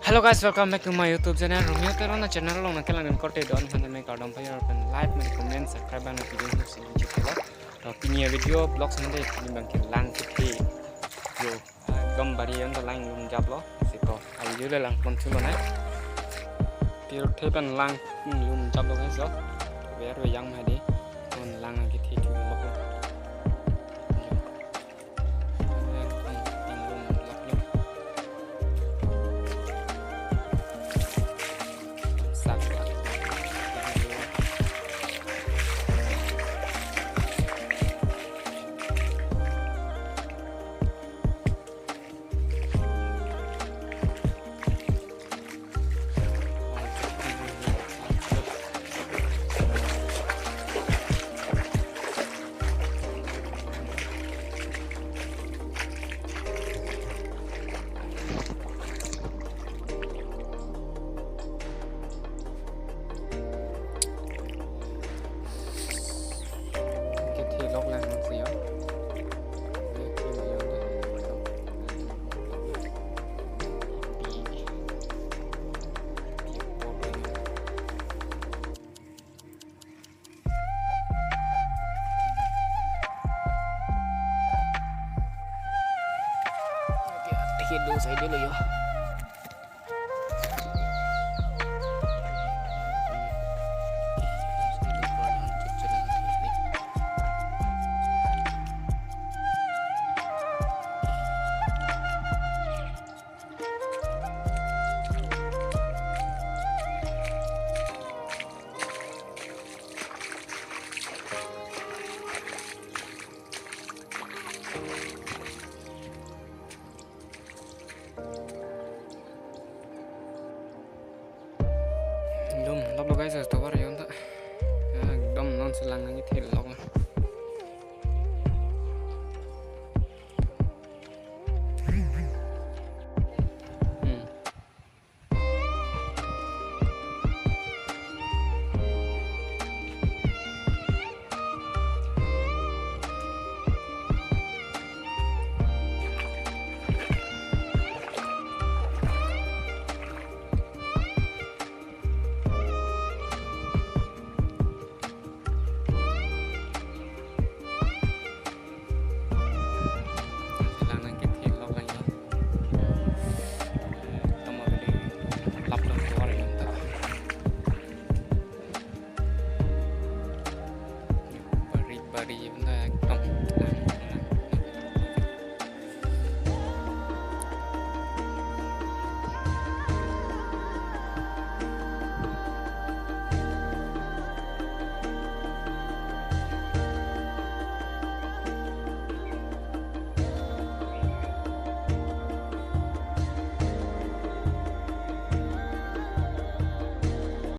Hello guys, welcome back to my YouTube channel. Romeo Terona channel long nak kelang kote don kan me kadam player pen like me comment subscribe na video ni si channel. Pini video blog sende pini bangkin lang kiti. Yo gambari anda lang lum jablo siko. Ayu le lang pon chulo nai. Piro tepan lang lum jablo guys so. Biar we yang madi on lang kiti chulo lo. Hit dulu saya dulu yo. Lom, lop lo guys, tawar yon tak. Dom non selang nangit hil lok.